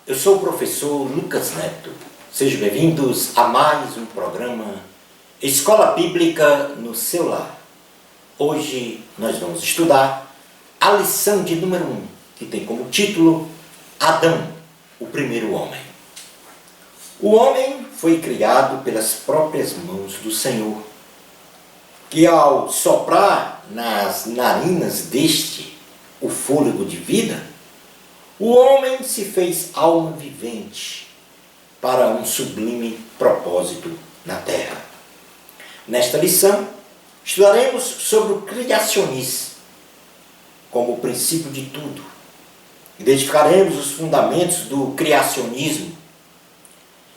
Eu sou o professor Lucas Neto. Sejam bem-vindos a mais um programa Escola Bíblica no seu lar. Hoje nós vamos estudar a lição de número 1, que tem como título Adão, o primeiro homem. O homem foi criado pelas próprias mãos do Senhor, que ao soprar nas narinas deste o fôlego de vida, o homem se fez alma vivente para um sublime propósito na terra. Nesta lição, estudaremos sobre o criacionismo como o princípio de tudo. Identificaremos os fundamentos do criacionismo.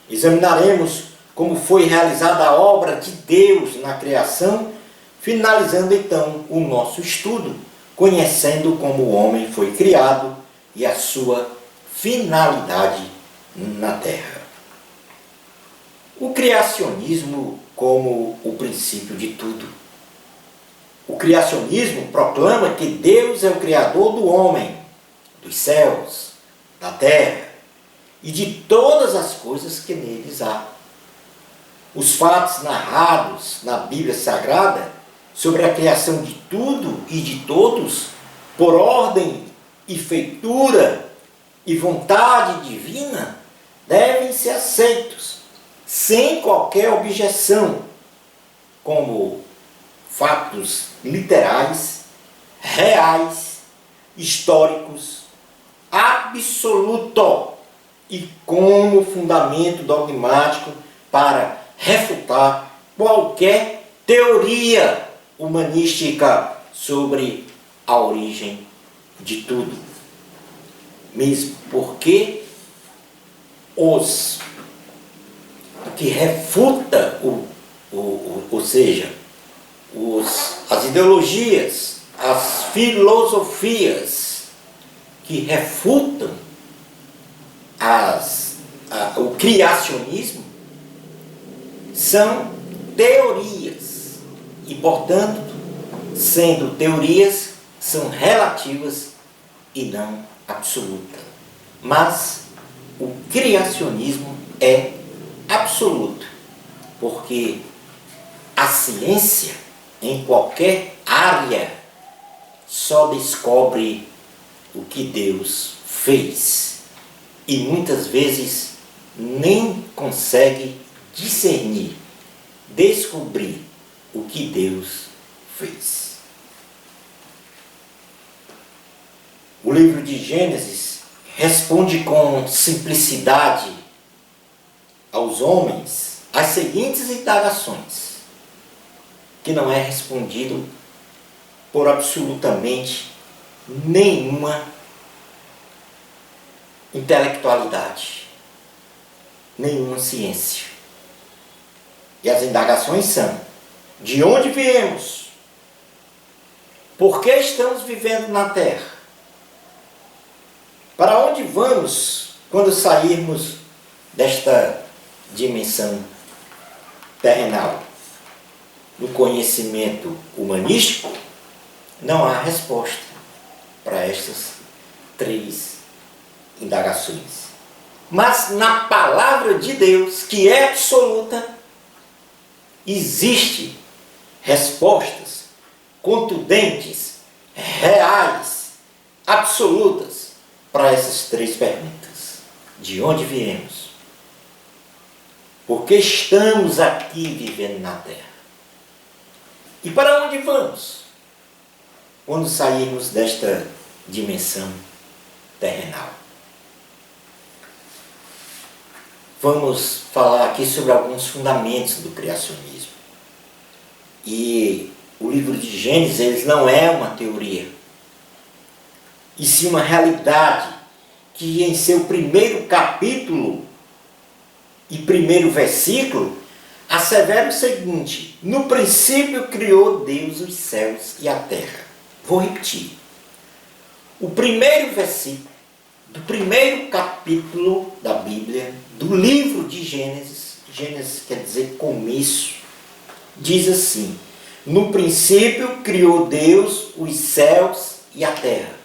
Examinaremos como foi realizada a obra de Deus na criação, finalizando então o nosso estudo, conhecendo como o homem foi criado e a sua finalidade na terra. O criacionismo como o princípio de tudo. O criacionismo proclama que Deus é o Criador do homem, dos céus, da terra e de todas as coisas que neles há. Os fatos narrados na Bíblia Sagrada sobre a criação de tudo e de todos, por ordem e feitura e vontade divina, devem ser aceitos, sem qualquer objeção, como fatos literais, reais, históricos, absoluto e como fundamento dogmático para refutar qualquer teoria humanística sobre a origem de tudo. Mesmo porque os que refuta ou seja, as ideologias, as filosofias que refutam o criacionismo são teorias e, portanto, sendo teorias, são relativas e não absolutas. Mas o criacionismo é absoluto, porque a ciência, em qualquer área, só descobre o que Deus fez e muitas vezes nem consegue discernir, descobrir o que Deus fez. O livro de Gênesis responde com simplicidade aos homens as seguintes indagações, que não é respondido por absolutamente nenhuma intelectualidade, nenhuma ciência. E as indagações são: de onde viemos? Por que estamos vivendo na Terra? Para onde vamos quando sairmos desta dimensão terrenal? No conhecimento humanístico, não há resposta para estas três indagações. Mas na palavra de Deus, que é absoluta, existem respostas contundentes, reais, absolutas, para essas três perguntas. De onde viemos? Por que estamos aqui vivendo na Terra? E para onde vamos quando sairmos desta dimensão terrenal? Vamos falar aqui sobre alguns fundamentos do criacionismo. E o livro de Gênesis, ele não é uma teoria, e sim uma realidade que em seu primeiro capítulo e primeiro versículo assevera o seguinte: no princípio criou Deus os céus e a terra. Vou repetir. O primeiro versículo do primeiro capítulo da Bíblia, do livro de Gênesis, Gênesis quer dizer começo, diz assim: no princípio criou Deus os céus e a terra.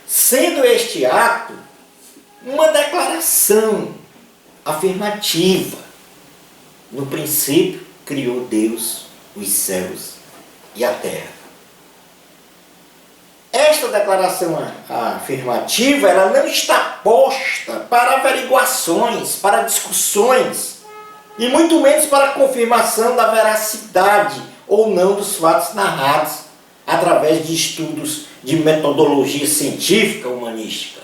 Sendo este ato uma declaração afirmativa. No princípio, criou Deus os céus e a terra. Esta declaração afirmativa, ela não está posta para averiguações, para discussões, e muito menos para a confirmação da veracidade ou não dos fatos narrados através de estudos de metodologia científica humanística.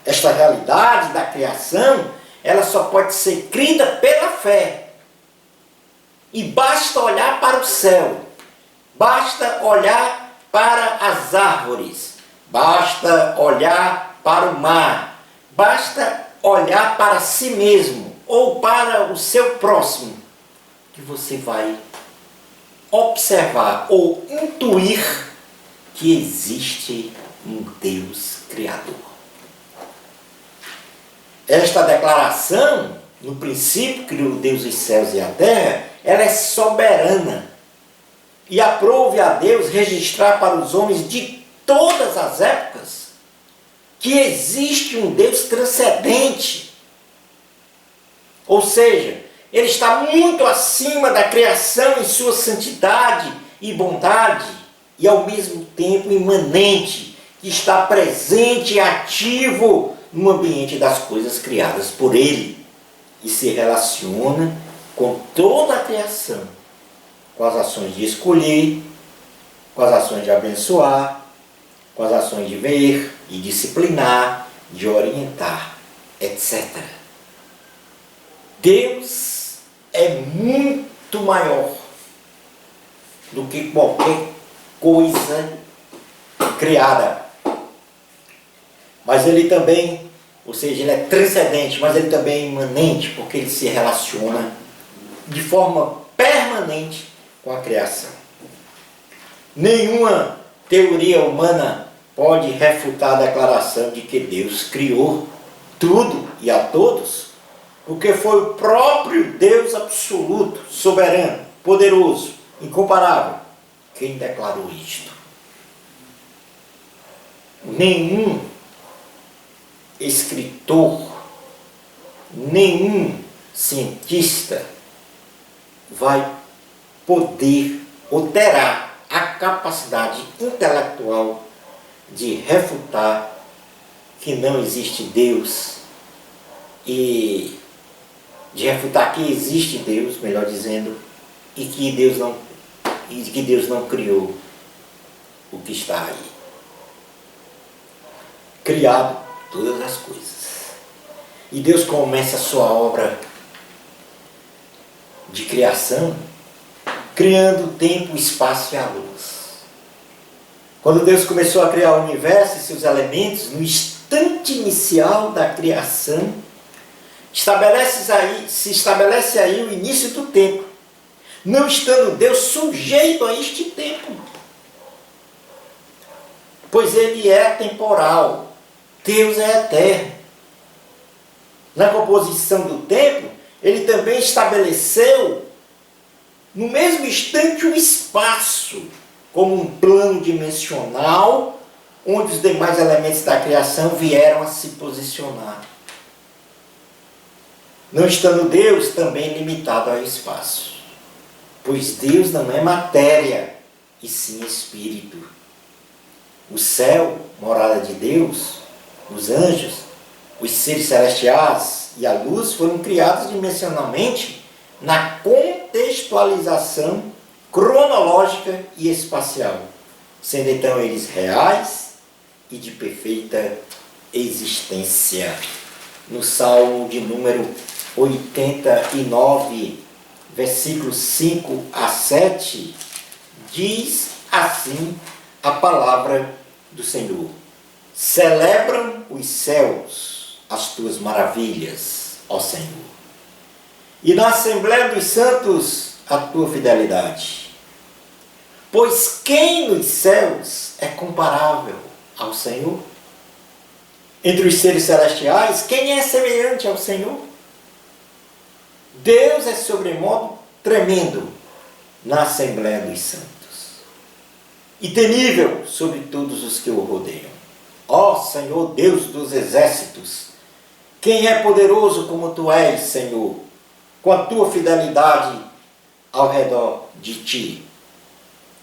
Esta realidade da criação, ela só pode ser crida pela fé. E basta olhar para o céu, basta olhar para as árvores, basta olhar para o mar, basta olhar para si mesmo ou para o seu próximo, que você vai observar ou intuir que existe um Deus Criador. Esta declaração, no princípio criou Deus os céus e a terra, ela é soberana e aprove a Deus registrar para os homens de todas as épocas que existe um Deus transcendente. Ou seja, Ele está muito acima da criação em sua santidade e bondade e ao mesmo tempo imanente, que está presente e ativo no ambiente das coisas criadas por Ele e se relaciona com toda a criação, com as ações de escolher, com as ações de abençoar, com as ações de ver e disciplinar, de orientar, etc. Deus é muito maior do que qualquer coisa criada. Mas Ele também, ou seja, Ele é transcendente, mas Ele também é imanente, porque Ele se relaciona de forma permanente com a criação. Nenhuma teoria humana pode refutar a declaração de que Deus criou tudo e a todos, porque foi o próprio Deus absoluto, soberano, poderoso, incomparável, quem declarou isto. Nenhum escritor, nenhum cientista vai poder ou terá a capacidade intelectual de refutar que não existe Deus e de refutar que existe Deus, melhor dizendo, e que Deus não criou o que está aí. Criado todas as coisas. E Deus começa a sua obra de criação criando o tempo, o espaço e a luz. Quando Deus começou a criar o universo e seus elementos, no instante inicial da criação, se estabelece aí o início do tempo, não estando Deus sujeito a este tempo, pois Ele é atemporal, Deus é eterno. Na composição do tempo, Ele também estabeleceu no mesmo instante o espaço como um plano dimensional onde os demais elementos da criação vieram a se posicionar. Não estando Deus também limitado ao espaço, pois Deus não é matéria, e sim espírito. O céu, morada de Deus, os anjos, os seres celestiais e a luz foram criados dimensionalmente na contextualização cronológica e espacial, sendo então eles reais e de perfeita existência. No Salmo de número 89, versículos 5 a 7, diz assim a palavra do Senhor: celebram os céus as tuas maravilhas, ó Senhor, e na Assembleia dos Santos a tua fidelidade. Pois quem nos céus é comparável ao Senhor? Entre os seres celestiais, quem é semelhante ao Senhor? Deus é sobremodo tremendo na Assembleia dos Santos e temível sobre todos os que o rodeiam. Ó Senhor Deus dos exércitos, Quem é poderoso como tu és, Senhor, com a tua fidelidade ao redor de ti?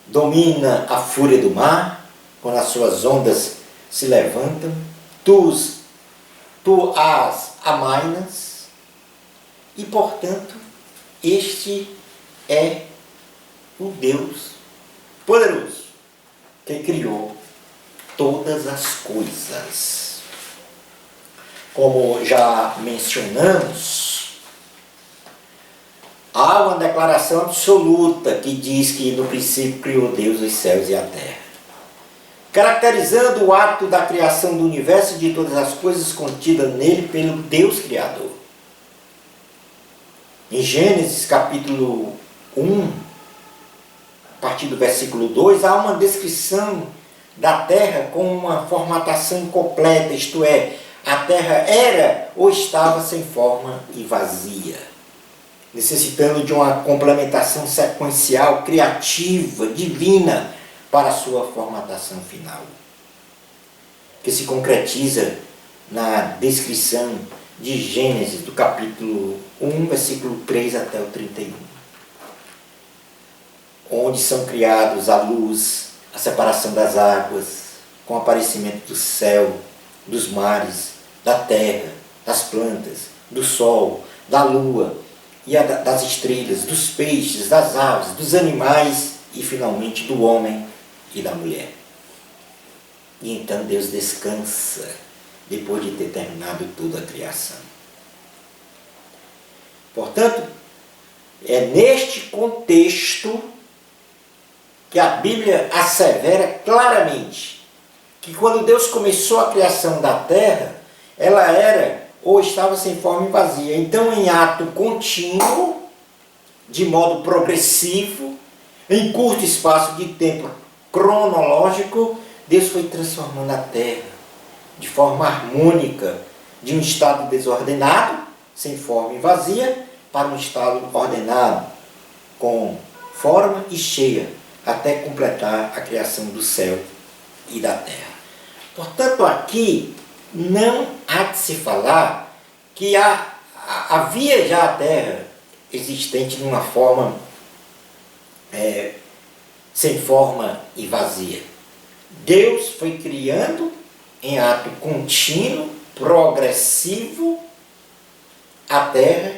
Domina a fúria do mar, quando as suas ondas se levantam, tu as amainas, e portanto, este é o Deus poderoso, que criou todas as coisas. Como já mencionamos, há uma declaração absoluta que diz que no princípio criou Deus os céus e a terra, caracterizando o ato da criação do universo e de todas as coisas contidas nele pelo Deus Criador. Em Gênesis capítulo 1, a partir do versículo 2, há uma descrição da terra com uma formatação incompleta, isto é, a terra era ou estava sem forma e vazia, necessitando de uma complementação sequencial, criativa, divina, para a sua formatação final, que se concretiza na descrição de Gênesis, do capítulo 1, versículo 3 até o 31, onde são criados a luz, a separação das águas, com o aparecimento do céu, dos mares, da terra, das plantas, do sol, da lua, e das estrelas, dos peixes, das aves, dos animais e finalmente do homem e da mulher. E então Deus descansa depois de ter terminado toda a criação. Portanto, é neste contexto que a Bíblia assevera claramente que quando Deus começou a criação da terra, ela era ou estava sem forma e vazia. Então, em ato contínuo, de modo progressivo, em curto espaço de tempo cronológico, Deus foi transformando a terra de forma harmônica, de um estado desordenado, sem forma e vazia, para um estado ordenado, com forma e cheia, até completar a criação do céu e da terra. Portanto, aqui não há de se falar que havia já a terra existente numa forma sem forma e vazia. Deus foi criando em ato contínuo, progressivo, a terra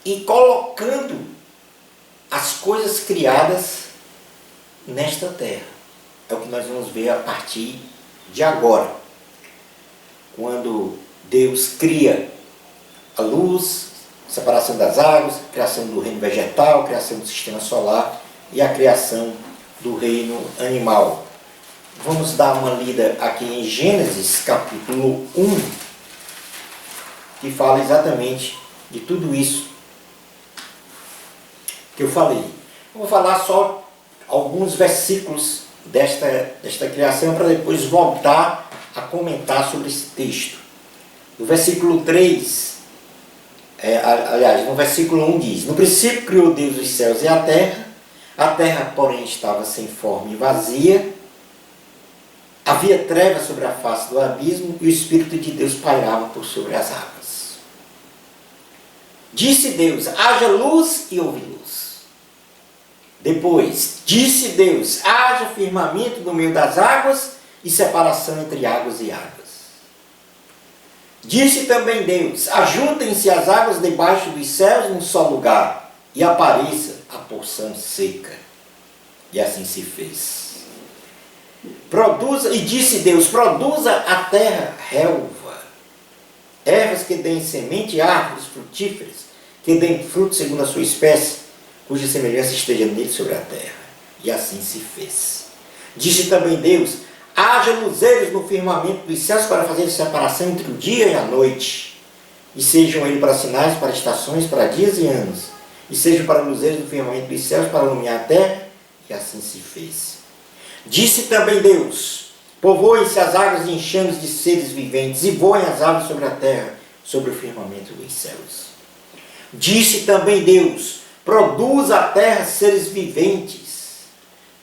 e colocando as coisas criadas nesta terra. É o que nós vamos ver a partir de agora, quando Deus cria a luz, separação das águas, criação do reino vegetal, criação do sistema solar e a criação do reino animal. Vamos dar uma lida aqui em Gênesis capítulo 1, que fala exatamente de tudo isso que eu falei. Eu vou falar só alguns versículos desta criação para depois voltar a comentar sobre esse texto. No versículo 3, no versículo 1 diz: no princípio criou Deus os céus e a terra, porém, estava sem forma e vazia, havia trevas sobre a face do abismo e o Espírito de Deus pairava por sobre as águas. Disse Deus: haja luz, e houve luz. Depois, disse Deus: haja firmamento no meio das águas e separação entre águas e águas. Disse também Deus: ajuntem-se as águas debaixo dos céus num só lugar, e apareça a porção seca. E assim se fez. E disse Deus: produza a terra relva, ervas que deem semente e árvores frutíferas, que deem fruto segundo a sua espécie, cuja semelhança esteja nele sobre a terra. E assim se fez. Disse também Deus: haja luzeiros no firmamento dos céus para fazer separação entre o dia e a noite, e sejam eles para sinais, para estações, para dias e anos, e sejam para luzeiros no firmamento dos céus para iluminar a terra. E assim se fez. Disse também Deus: povoem-se as águas de enxames de seres viventes, e voem as aves sobre a terra, sobre o firmamento dos céus. Disse também Deus: produza a terra seres viventes.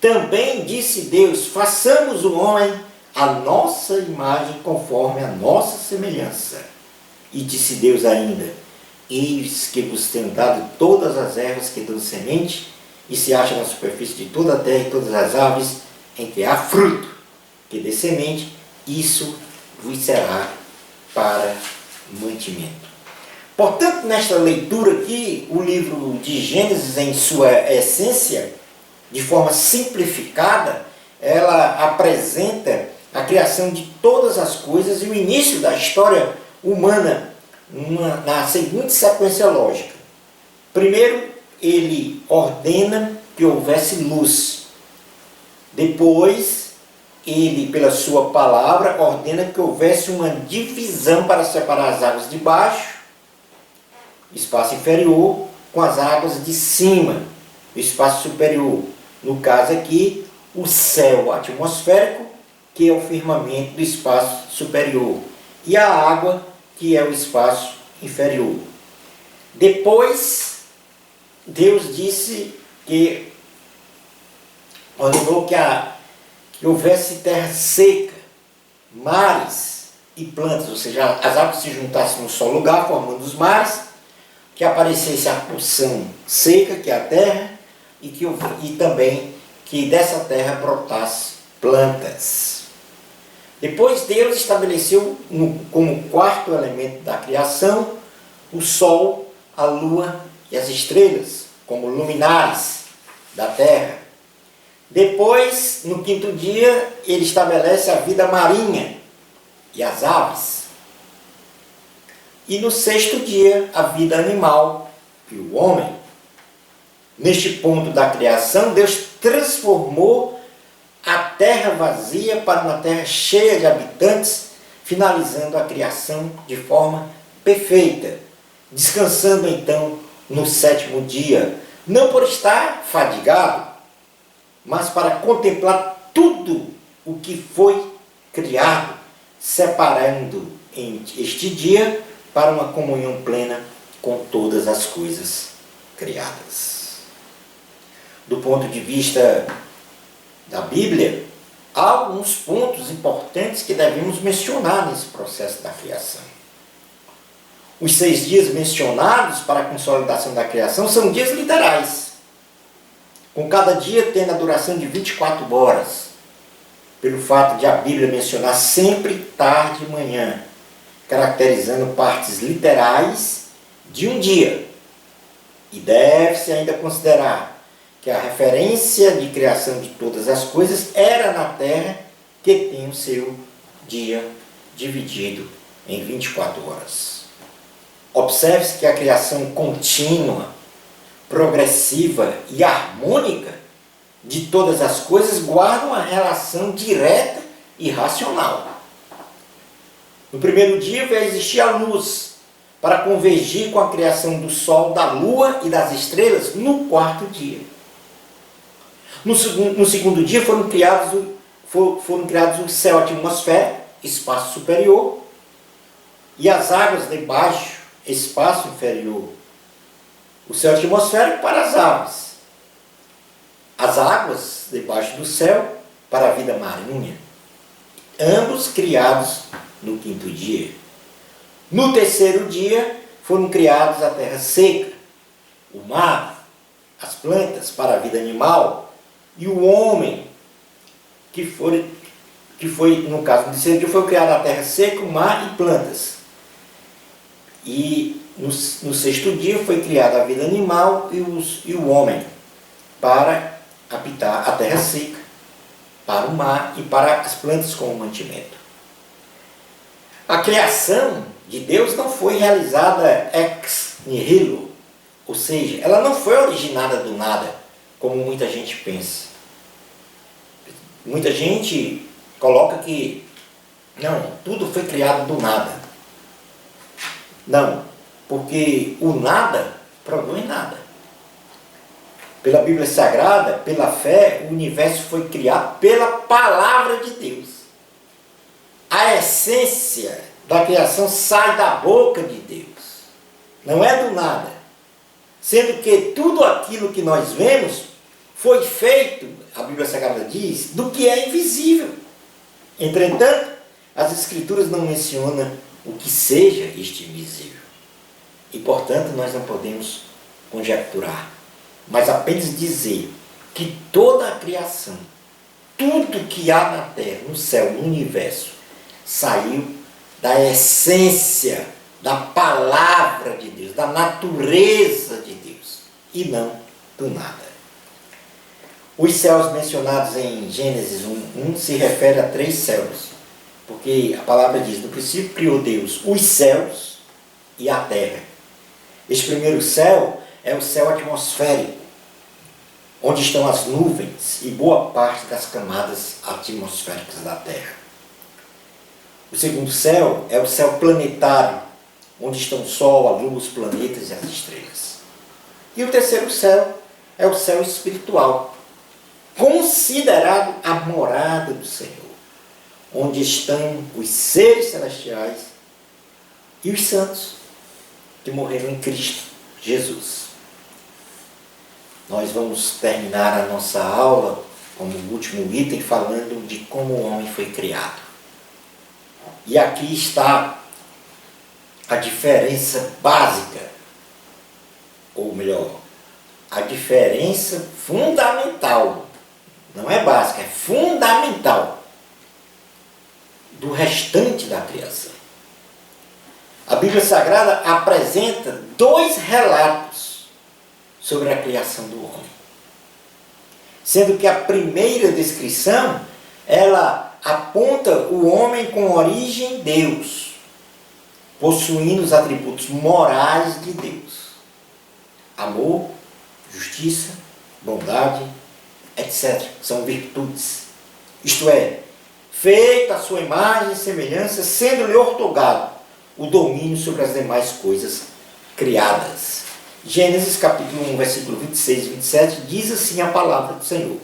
Também disse Deus: façamos o homem à nossa imagem, conforme a nossa semelhança. E disse Deus ainda: eis que vos tenho dado todas as ervas que dão semente, e se acham na superfície de toda a terra, e todas as aves em que há fruto, que dê semente, isso vos será para mantimento. Portanto, nesta leitura aqui, o livro de Gênesis, em sua essência, de forma simplificada, ela apresenta a criação de todas as coisas e o início da história humana na seguinte sequência lógica. Primeiro, ele ordena que houvesse luz. Depois, ele, pela sua palavra, ordena que houvesse uma divisão para separar as águas de baixo, espaço inferior, com as águas de cima, o espaço superior. No caso aqui, o céu atmosférico, que é o firmamento do espaço superior, e a água, que é o espaço inferior. Depois, Deus disse que ordenou que houvesse terra seca, mares e plantas, ou seja, as águas se juntassem num só lugar, formando os mares, que aparecesse a porção seca, que é a terra, e também que dessa terra brotasse plantas. Depois Deus estabeleceu como quarto elemento da criação o sol, a lua e as estrelas, como luminares da terra. Depois, no quinto dia, ele estabelece a vida marinha e as aves. E no sexto dia, a vida animal e o homem. Neste ponto da criação, Deus transformou a terra vazia para uma terra cheia de habitantes, finalizando a criação de forma perfeita, descansando então no sétimo dia, não por estar fadigado, mas para contemplar tudo o que foi criado, separando em este dia para uma comunhão plena com todas as coisas criadas. Do ponto de vista da Bíblia, há alguns pontos importantes que devemos mencionar nesse processo da criação. Os 6 dias mencionados para a consolidação da criação são dias literais, com cada dia tendo a duração de 24 horas, pelo fato de a Bíblia mencionar sempre tarde e manhã, caracterizando partes literais de um dia. E deve-se ainda considerar que a referência de criação de todas as coisas era na terra, que tem o seu dia dividido em 24 horas. Observe-se que a criação contínua, progressiva e harmônica de todas as coisas guarda uma relação direta e racional. No primeiro dia vai existir a luz, para convergir com a criação do sol, da lua e das estrelas no quarto dia. No segundo dia foram criados o céu atmosférico, espaço superior, e as águas debaixo, espaço inferior. O céu atmosférico para as aves, as águas debaixo do céu para a vida marinha, ambos criados no quinto dia. No terceiro dia foram criados a terra seca, o mar, as plantas para a vida animal, e o homem, que foi, no caso do terceiro dia, foi criado a terra seca, o mar e plantas. E no sexto dia foi criada a vida animal e o homem, para habitar a terra seca, para o mar e para as plantas como mantimento. A criação de Deus não foi realizada ex nihilo, ou seja, ela não foi originada do nada, como muita gente pensa. Muita gente coloca que não, tudo foi criado do nada. Não, porque o nada produz nada. Pela Bíblia Sagrada, pela fé, o universo foi criado pela palavra de Deus. A essência da criação sai da boca de Deus. Não é do nada. Sendo que tudo aquilo que nós vemos foi feito, a Bíblia Sagrada diz, do que é invisível. Entretanto, as Escrituras não mencionam o que seja este invisível. E, portanto, nós não podemos conjecturar, mas apenas dizer que toda a criação, tudo que há na terra, no céu, no universo, saiu da essência, da palavra de Deus, da natureza de Deus, e não do nada. Os céus mencionados em Gênesis 1 se refere a 3 céus, porque a palavra diz: no princípio criou Deus os céus e a terra. Este primeiro céu é o céu atmosférico, onde estão as nuvens e boa parte das camadas atmosféricas da terra. O segundo céu é o céu planetário, onde estão o Sol, a Lua, os planetas e as estrelas. E o terceiro céu é o céu espiritual, considerado a morada do Senhor, onde estão os seres celestiais e os santos que morreram em Cristo Jesus. Nós vamos terminar a nossa aula como último item falando de como o homem foi criado. E aqui está a diferença básica, ou melhor, a diferença fundamental, não é básica, é fundamental, do restante da criação. A Bíblia Sagrada apresenta 2 relatos sobre a criação do homem. Sendo que a primeira descrição, ela aponta o homem com origem em Deus, possuindo os atributos morais de Deus: amor, justiça, bondade, etc. São virtudes. Isto é, feito à sua imagem e semelhança, sendo-lhe ortogado o domínio sobre as demais coisas criadas. Gênesis capítulo 1, versículo 26 e 27, diz assim a palavra do Senhor: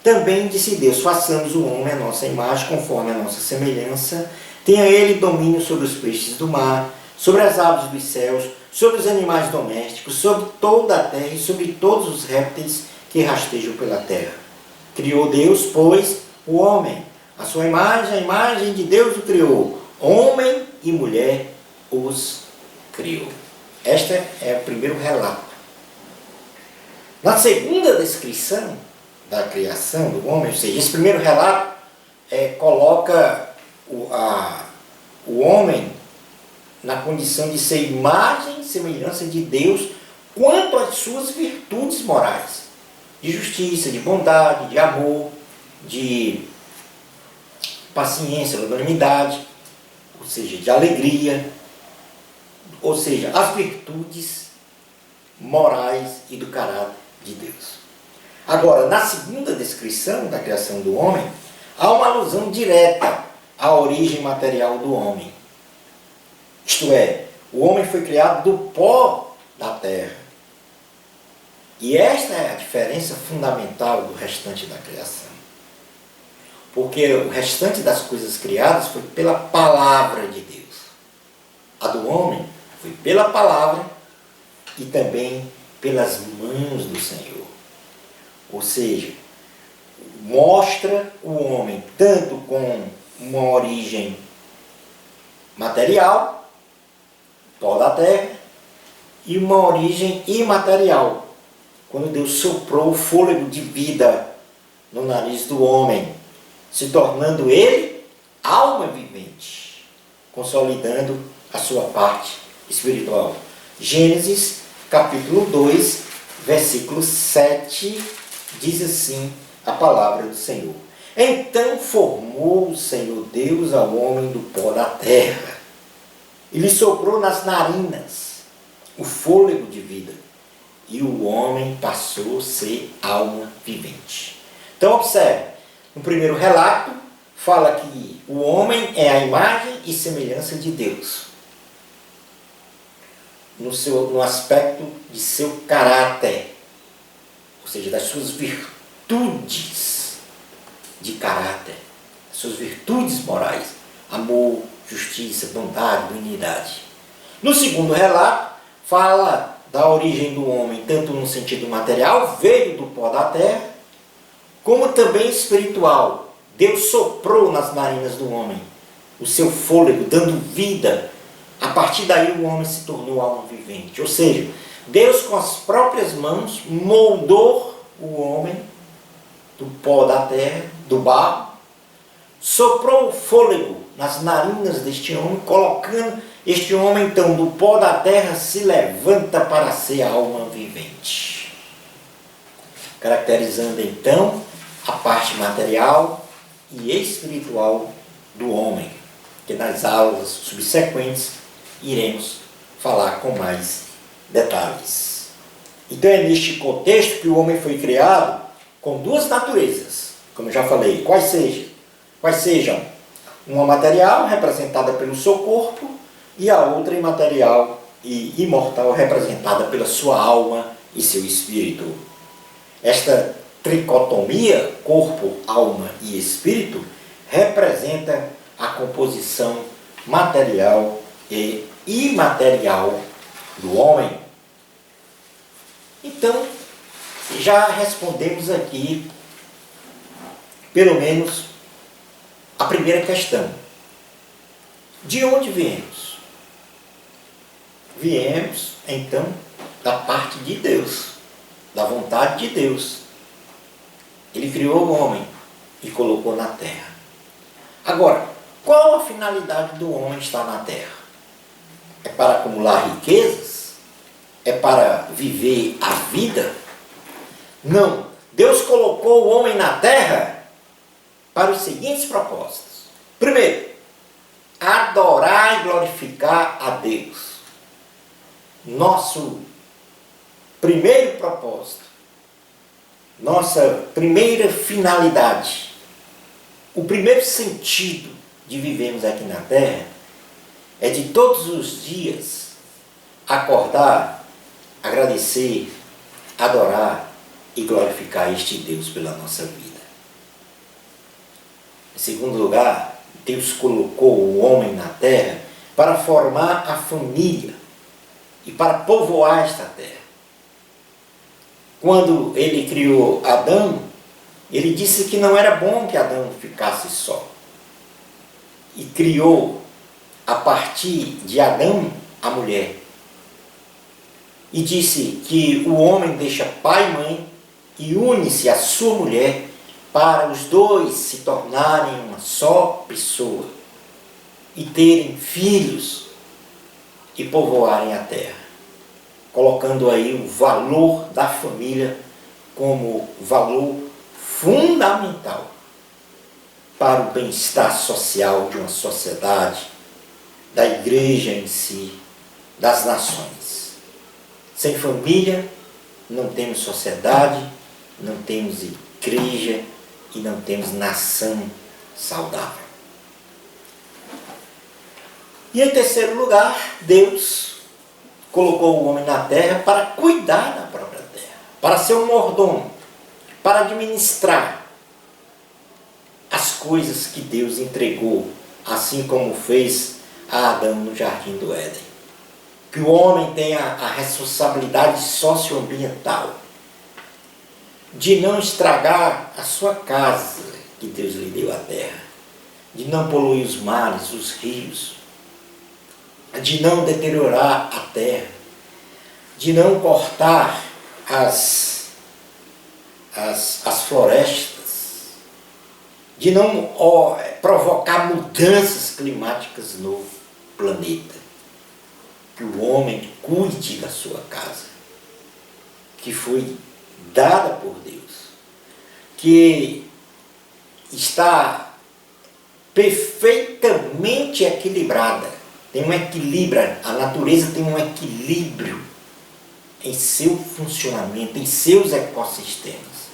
também disse Deus: façamos o homem à nossa imagem, conforme a nossa semelhança, tenha ele domínio sobre os peixes do mar, sobre as aves dos céus, sobre os animais domésticos, sobre toda a terra e sobre todos os répteis que rastejam pela terra. Criou Deus, pois, o homem, a sua imagem, a imagem de Deus o criou, homem e mulher os criou. Este é o primeiro relato. Na segunda descrição da criação do homem, ou seja, esse primeiro relato coloca o homem na condição de ser imagem e semelhança de Deus quanto às suas virtudes morais, de justiça, de bondade, de amor, de paciência, longanimidade, ou seja, de alegria, ou seja, as virtudes morais e do caráter de Deus. Agora, na segunda descrição da criação do homem, há uma alusão direta à origem material do homem. Isto é, o homem foi criado do pó da terra. E esta é a diferença fundamental do restante da criação. Porque o restante das coisas criadas foi pela palavra de Deus. A do homem foi pela palavra e também pelas mãos do Senhor. Ou seja, mostra o homem tanto com uma origem material, pó da terra, e uma origem imaterial, quando Deus soprou o fôlego de vida no nariz do homem, se tornando ele alma vivente, consolidando a sua parte espiritual. Gênesis capítulo 2, versículo 7, diz assim a palavra do Senhor: então formou o Senhor Deus ao homem do pó da terra, e lhe soprou nas narinas o fôlego de vida, e o homem passou a ser alma vivente. Então observe, no primeiro relato, fala que o homem é a imagem e semelhança de Deus, no aspecto de seu caráter, ou seja, das suas virtudes de caráter, das suas virtudes morais, amor, justiça, bondade, benignidade. No segundo relato, fala da origem do homem, tanto no sentido material, veio do pó da terra, como também espiritual. Deus soprou nas narinas do homem o seu fôlego, dando vida. A partir daí o homem se tornou alma vivente. Ou seja, Deus com as próprias mãos moldou o homem do pó da terra, do barro, soprou o fôlego nas narinas deste homem, colocando este homem então do pó da terra se levanta para ser alma vivente. Caracterizando então a parte material e espiritual do homem, que nas aulas subsequentes iremos falar com mais detalhes. Então é neste contexto que o homem foi criado com duas naturezas, como eu já falei, quais sejam uma material representada pelo seu corpo e a outra imaterial e imortal representada pela sua alma e seu espírito. Esta tricotomia, corpo, alma e espírito, representa a composição material e imaterial do homem. Então, já respondemos aqui, pelo menos, a primeira questão. De onde viemos? Viemos, então, da parte de Deus, da vontade de Deus. Ele criou o homem e colocou na terra. Agora, qual a finalidade do homem estar na terra? É para acumular riquezas? É para viver a vida? Não. Deus colocou o homem na terra para os seguintes propósitos. Primeiro, adorar e glorificar a Deus. Nosso primeiro propósito, nossa primeira finalidade, o primeiro sentido de vivermos aqui na terra é de todos os dias acordar, agradecer, adorar e glorificar este Deus pela nossa vida. Em segundo lugar, Deus colocou o homem na terra para formar a família e para povoar esta terra. Quando ele criou Adão, ele disse que não era bom que Adão ficasse só. E criou, a partir de Adão, a mulher. E disse que o homem deixa pai e mãe e une-se à sua mulher para os dois se tornarem uma só pessoa e terem filhos e povoarem a terra, colocando aí o valor da família como valor fundamental para o bem-estar social de uma sociedade, da igreja em si, das nações. Sem família não temos sociedade, não temos igreja e não temos nação saudável. E em terceiro lugar, Deus colocou o homem na terra para cuidar da própria terra, para ser um mordomo, para administrar as coisas que Deus entregou, assim como fez a Adão no Jardim do Éden. Que o homem tenha a responsabilidade socioambiental de não estragar a sua casa que Deus lhe deu à terra, de não poluir os mares, os rios, de não deteriorar a terra, de não cortar as florestas, de não provocar mudanças climáticas no planeta. Que o homem cuide da sua casa, que foi dada por Deus, que está perfeitamente equilibrada, tem um equilíbrio, a natureza tem um equilíbrio em seu funcionamento, em seus ecossistemas.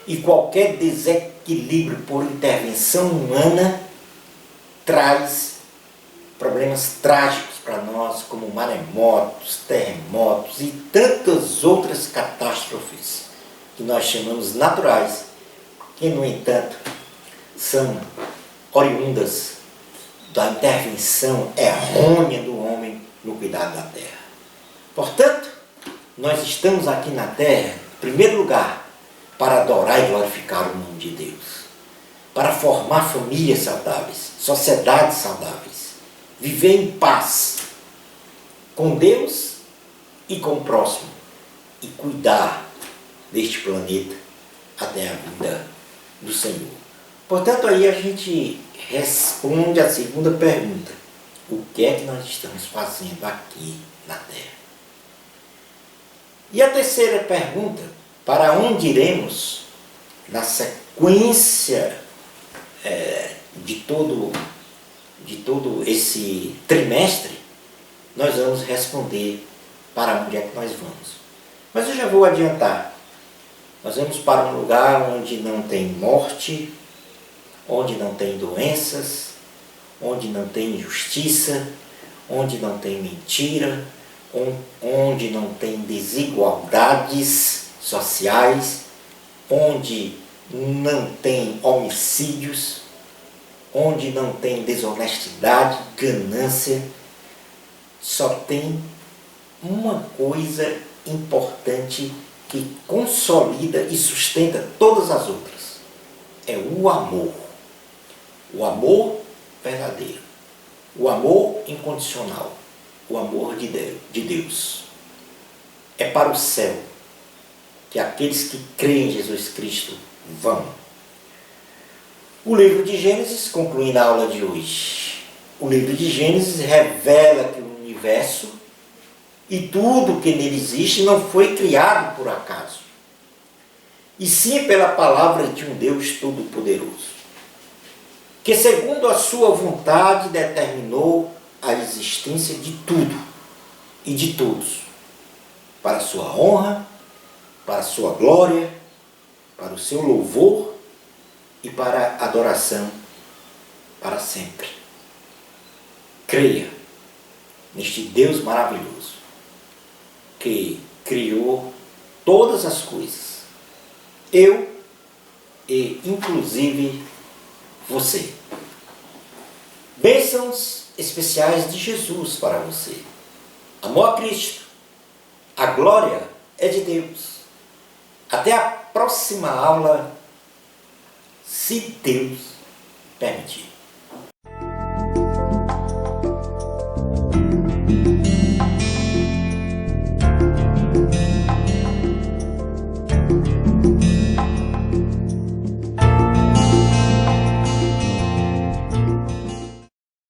E qualquer desequilíbrio por intervenção humana traz problemas trágicos para nós, como maremotos, terremotos e tantas outras catástrofes que nós chamamos naturais, que, no entanto, são oriundas da intervenção errônea do homem no cuidado da terra. Portanto, nós estamos aqui na terra, em primeiro lugar, para adorar e glorificar o nome de Deus. para formar famílias saudáveis, sociedades saudáveis, viver em paz com Deus e com o próximo e cuidar deste planeta até a vinda do Senhor. Portanto, aí a gente responde a segunda pergunta: o que é que nós estamos fazendo aqui na Terra? E a terceira pergunta: para onde iremos na sequência de todo esse trimestre? Nós vamos responder para onde é que nós vamos. Mas eu já vou adiantar. Nós vamos para um lugar onde não tem morte, onde não tem doenças, onde não tem injustiça, onde não tem mentira, onde não tem desigualdades sociais, onde não tem homicídios, onde não tem desonestidade, ganância. Só tem uma coisa importante que consolida e sustenta todas as outras: é o amor. O amor verdadeiro, o amor incondicional, o amor de Deus. É para o céu que aqueles que creem em Jesus Cristo vão. O livro de Gênesis, concluindo a aula de hoje, o livro de Gênesis revela que o universo e tudo que nele existe não foi criado por acaso, e sim pela palavra de um Deus Todo-Poderoso, que segundo a sua vontade determinou a existência de tudo e de todos, para a sua honra, para a sua glória, para o seu louvor e para a adoração para sempre. Creia neste Deus maravilhoso que criou todas as coisas, eu e inclusive você. Bênçãos especiais de Jesus para você. Amor a Cristo. A glória é de Deus. Até a próxima aula, se Deus permitir.